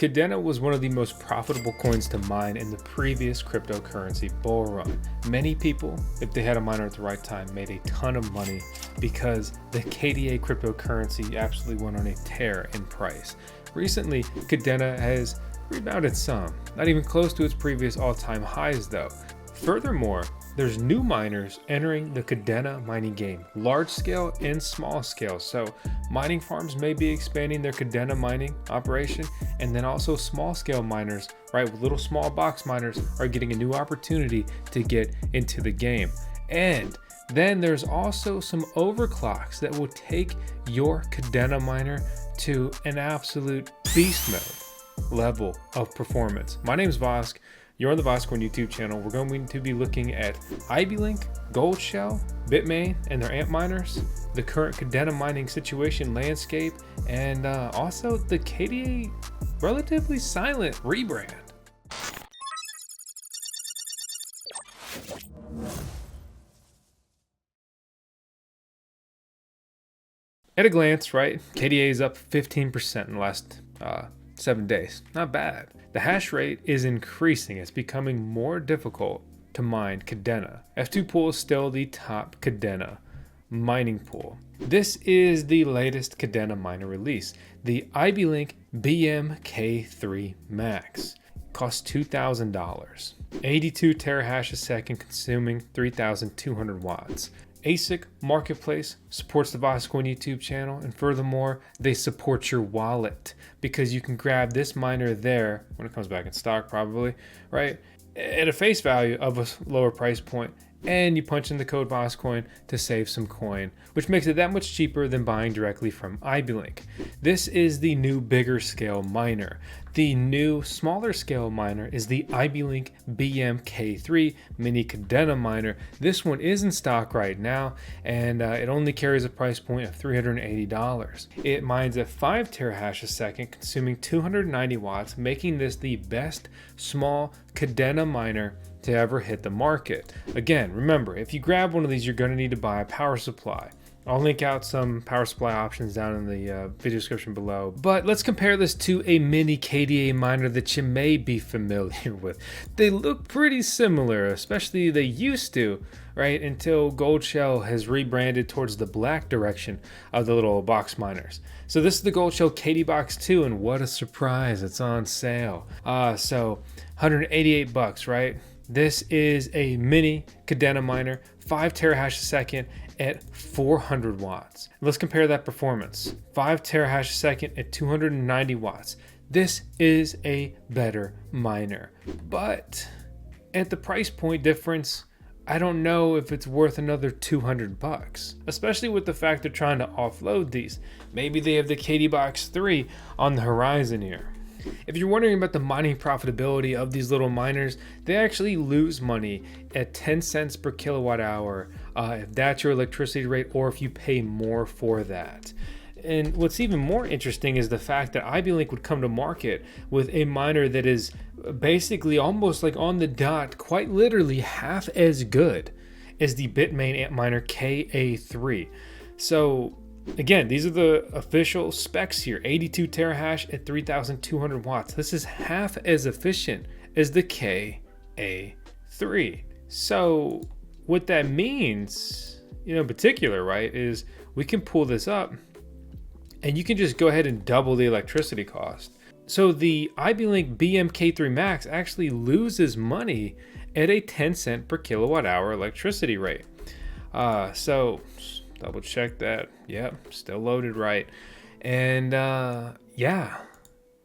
Kadena was one of the most profitable coins to mine in the previous cryptocurrency bull run. Many people, if they had a miner at the right time, made a ton of money because the KDA cryptocurrency absolutely went on a tear in price. Recently, Kadena has rebounded some, not even close to its previous all-time highs though. Furthermore, there's new miners entering the Kadena mining game, large scale and small scale. So mining farms may be expanding their Kadena mining operation, and then also small scale miners, right, with little small box miners are getting a new opportunity to get into the game. And then there's also some overclocks that will take your Kadena miner to an absolute beast mode level of performance. My name is Vosk. You're on the Voskcoin YouTube channel. We're going to be looking at iBeLink, Goldshell, Bitmain, and their Antminers, the current Kadena mining situation landscape, and also the KDA relatively silent rebrand. At a glance, right, KDA is up 15% in the last 7 days. Not bad. The hash rate is increasing. It's becoming more difficult to mine Kadena. F2 pool is still the top Kadena mining pool. This is the latest Kadena miner release, the iBeLink KA3 Max. Costs $2,000. 82 terahash a second, consuming 3,200 watts. ASIC Marketplace supports the Voskcoin YouTube channel, and furthermore, they support your wallet because you can grab this miner there when it comes back in stock, probably, right, at a face value of a lower price point, and you punch in the code Voskcoin to save some coin, which makes it that much cheaper than buying directly from iBeLink. This is the new bigger scale miner. The new smaller scale miner is the iBeLink KA3 mini Kadena miner. This one is in stock right now, and it only carries a price point of $380. It mines at 5 terahash a second, consuming 290 watts, making this the best small Kadena miner to ever hit the market. Again, remember, if you grab one of these, you're going to need to buy a power supply. I'll link out some power supply options down in the video description below. But let's compare this to a mini KDA miner that you may be familiar with. They look pretty similar, especially they used to, right, until Goldshell has rebranded towards the black direction of the little box miners. So this is the Goldshell KD BOX II, and what a surprise, it's on sale. So 188 bucks, right? This is a mini Kadena miner, 5 terahash a second at 400 watts. Let's compare that performance. 5 terahash a second at 290 watts. This is a better miner. But at the price point difference, I don't know if it's worth another 200 bucks, especially with the fact they're trying to offload these. Maybe they have the KD BOX III on the horizon here. If you're wondering about the mining profitability of these little miners, they actually lose money at 10 cents per kilowatt hour if that's your electricity rate, or if you pay more for that. And what's even more interesting is the fact that iBeLink would come to market with a miner that is basically almost like on the dot, quite literally half as good as the Bitmain Antminer KA3. So again, these are the official specs here. 82 terahash at 3,200 watts. This is half as efficient as the KA3. So what that means, in particular, right, is we can pull this up and you can just go ahead and double the electricity cost. So the iBeLink KA3 Max actually loses money at a 10 cent per kilowatt hour electricity rate. So double check that. Yep, still loaded right. And yeah,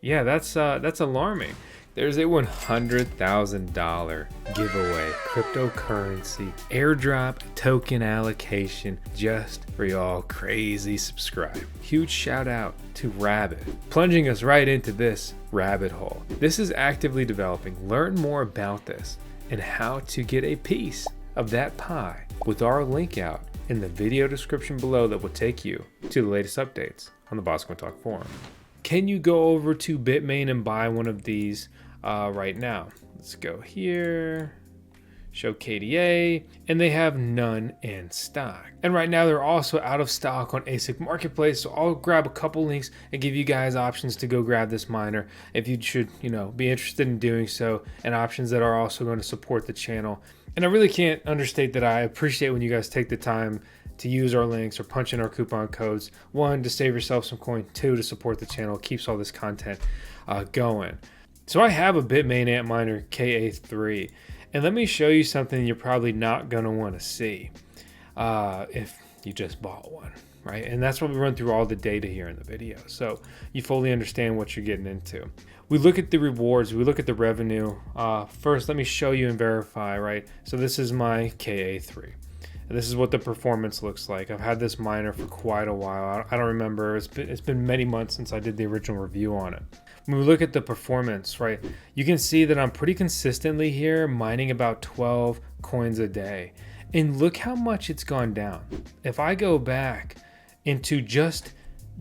that's alarming. There's a $100,000 giveaway, cryptocurrency, airdrop token allocation just for y'all crazy subscribers. Huge shout out to Rabbit, plunging us right into this rabbit hole. This is actively developing. Learn more about this and how to get a piece of that pie with our link out in the video description below that will take you to the latest updates on the Voskcoin Talk forum. Can you go over to Bitmain and buy one of these right now? Let's go here, show KDA, and they have none in stock. And right now they're also out of stock on ASIC Marketplace, so I'll grab a couple links and give you guys options to go grab this miner if you should, be interested in doing so, and options that are also going to support the channel. And I really can't understate that I appreciate when you guys take the time to use our links or punch in our coupon codes. 1, to save yourself some coin. 2, to support the channel. It keeps all this content going. So I have a Bitmain Antminer KA3, and let me show you something you're probably not going to want to see if you just bought one, right? And that's what we run through all the data here in the video, so you fully understand what you're getting into. We look at the rewards, we look at the revenue. First, let me show you and verify, right? So this is my KA3. And this is what the performance looks like. I've had this miner for quite a while. I don't remember, it's been many months since I did the original review on it. When we look at the performance, right, you can see that I'm pretty consistently here mining about 12 coins a day. And look how much it's gone down. If I go back into just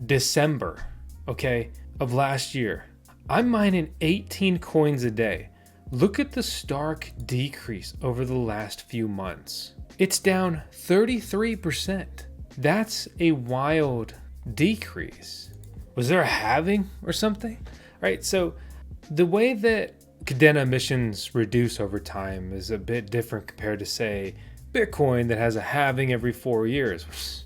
December, okay, of last year, I'm mining 18 coins a day. Look at the stark decrease over the last few months. It's down 33%. That's a wild decrease. Was there a halving or something? Right, so the way that Kadena emissions reduce over time is a bit different compared to, say, Bitcoin that has a halving every 4 years, which is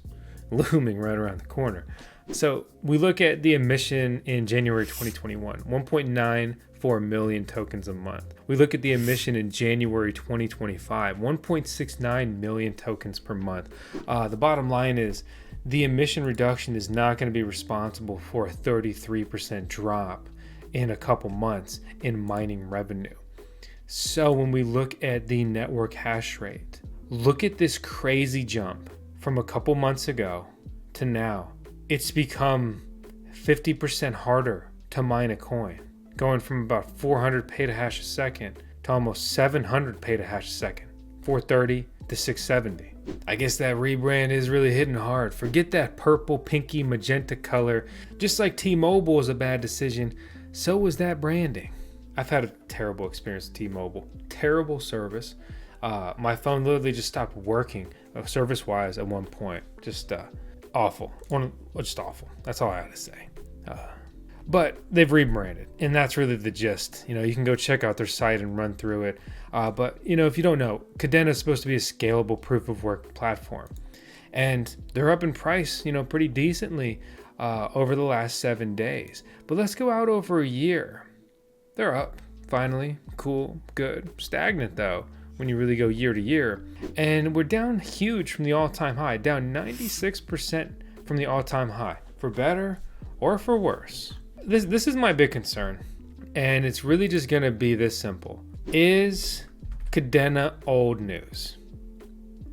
looming right around the corner. So we look at the emission in January 2021, 1.94 million tokens a month. We look at the emission in January 2025, 1.69 million tokens per month. The bottom line is the emission reduction is not going to be responsible for a 33% drop in a couple months in mining revenue. So when we look at the network hash rate, look at this crazy jump from a couple months ago to now. It's become 50% harder to mine a coin, going from about 400 petahash a second to almost 700 petahash a second, 430 to 670. I guess that rebrand is really hitting hard. Forget that purple, pinky, magenta color. Just like T-Mobile was a bad decision, so was that branding. I've had a terrible experience with T-Mobile. Terrible service. My phone literally just stopped working service-wise at one point. Just awful. Just awful. That's all I had to say. But they've rebranded, and that's really the gist. You can go check out their site and run through it. But if you don't know, Kadena is supposed to be a scalable proof-of-work platform, and they're up in price, pretty decently over the last 7 days. But let's go out over a year. They're up, finally, cool, good. Stagnant though, when you really go year to year. And we're down huge from the all-time high, down 96% from the all-time high, for better or for worse. This is my big concern, and it's really just gonna be this simple. Is Kadena old news?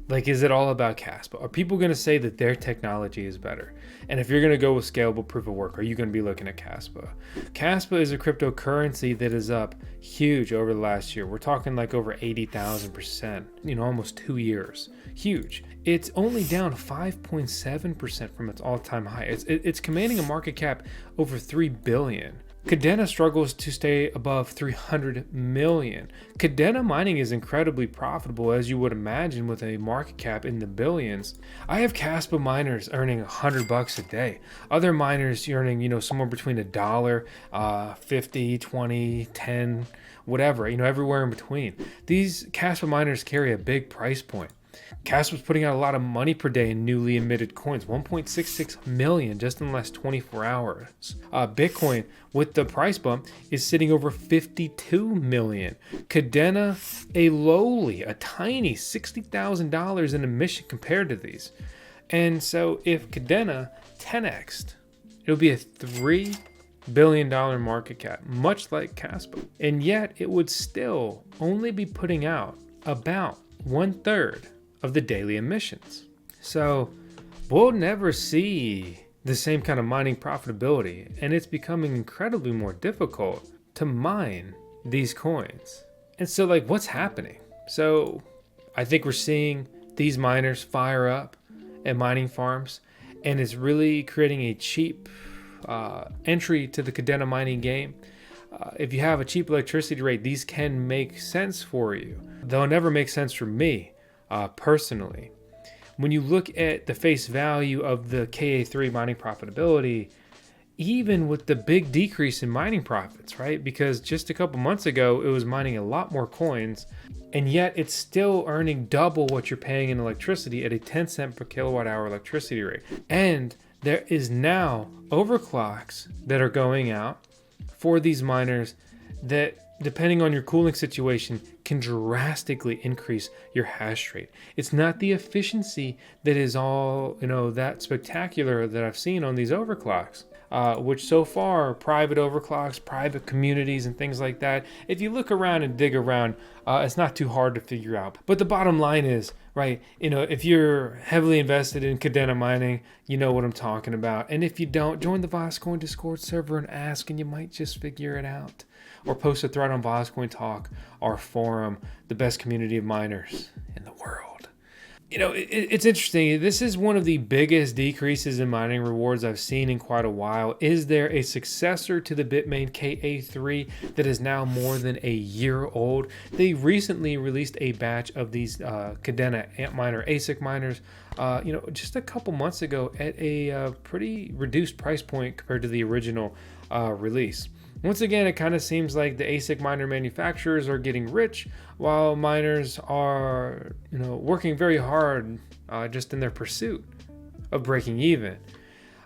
Like, is it all about Kaspa? Are people going to say that their technology is better? And if you're going to go with scalable proof of work, are you going to be looking at Kaspa? Kaspa is a cryptocurrency that is up huge over the last year. We're talking like over 80,000%, almost 2 years. Huge. It's only down 5.7% from its all-time high. It's commanding a market cap over 3 billion. Kadena struggles to stay above 300 million. Kadena Mining is incredibly profitable, as you would imagine, with a market cap in the billions. I have Kaspa miners earning $100 a day. Other miners earning, somewhere between $1, 50, 20, 10, whatever, everywhere in between. These Kaspa miners carry a big price point. Kaspa's putting out a lot of money per day in newly emitted coins, 1.66 million just in the last 24 hours. Bitcoin, with the price bump, is sitting over 52 million. Kadena, a tiny $60,000 in emission compared to these. And so if Kadena 10x'd, it'll be a $3 billion market cap, much like Kaspa. And yet it would still only be putting out about 1/3 of the daily emissions. So we'll never see the same kind of mining profitability, and it's becoming incredibly more difficult to mine these coins. And so what's happening? So I think we're seeing these miners fire up at mining farms, and it's really creating a cheap entry to the Kadena mining game. If you have a cheap electricity rate, these can make sense for you. They'll never make sense for me personally. When you look at the face value of the KA3 mining profitability, even with the big decrease in mining profits, right? Because just a couple months ago, it was mining a lot more coins, and yet it's still earning double what you're paying in electricity at a 10 cent per kilowatt hour electricity rate. And there is now overclocks that are going out for these miners that, depending on your cooling situation, can drastically increase your hash rate. It's not the efficiency that is all, that spectacular that I've seen on these overclocks. Which so far, private overclocks, private communities and things like that, if you look around and dig around, it's not too hard to figure out. But the bottom line is, right, if you're heavily invested in Kadena Mining, you know what I'm talking about. And if you don't, join the Voskcoin Discord server and ask, and you might just figure it out. Or post a thread on Voskcoin Talk, our forum, the best community of miners in the world. It's interesting. This is one of the biggest decreases in mining rewards I've seen in quite a while. Is there a successor to the Bitmain KA3 that is now more than a year old? They recently released a batch of these Kadena Antminer ASIC miners, just a couple months ago at a pretty reduced price point compared to the original release. Once again, it kind of seems like the ASIC miner manufacturers are getting rich while miners are, working very hard just in their pursuit of breaking even.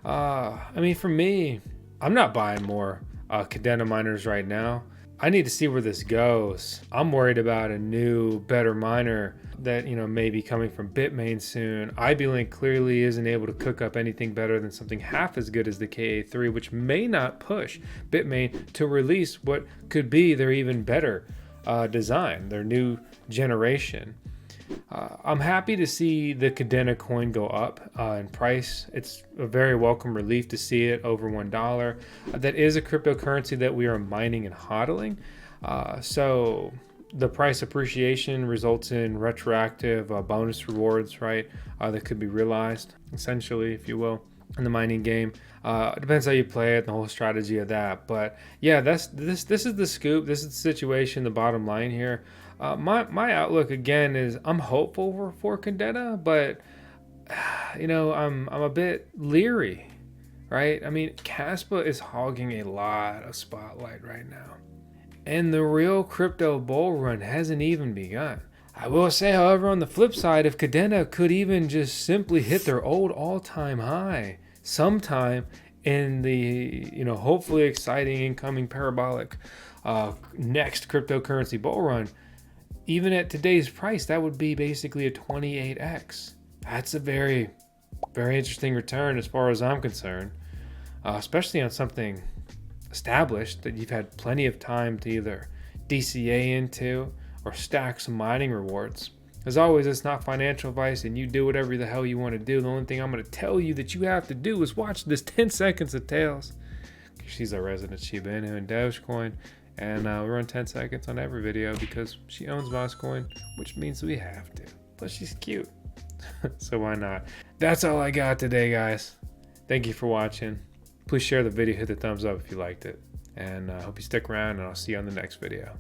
For me, I'm not buying more Kadena miners right now. I need to see where this goes. I'm worried about a new, better miner that, may be coming from Bitmain soon. iBeLink clearly isn't able to cook up anything better than something half as good as the KA3, which may not push Bitmain to release what could be their even better design, their new generation. I'm happy to see the Kadena coin go up in price. It's a very welcome relief to see it over $1. That is a cryptocurrency that we are mining and hodling. So the price appreciation results in retroactive bonus rewards, right? That could be realized, essentially, if you will, in the mining game. It depends how you play it, the whole strategy of that. But yeah, this is the scoop. This is the situation, the bottom line here. My outlook again is I'm hopeful for Kadena, but I'm a bit leery, right? Kaspa is hogging a lot of spotlight right now, and the real crypto bull run hasn't even begun. I will say, however, on the flip side, if Kadena could even just simply hit their old all-time high sometime in the hopefully exciting incoming parabolic next cryptocurrency bull run, even at today's price, that would be basically a 28x. That's a very, very interesting return as far as I'm concerned, especially on something established that you've had plenty of time to either DCA into or stack some mining rewards. As always, it's not financial advice, and you do whatever the hell you want to do. The only thing I'm going to tell you that you have to do is watch this 10 seconds of Tails. She's a resident Shiba Inu and Dogecoin. And we run 10 seconds on every video because she owns Voskcoin, which means we have to. Plus, she's cute. So why not? That's all I got today, guys. Thank you for watching. Please share the video, hit the thumbs up if you liked it. And I hope you stick around, and I'll see you on the next video.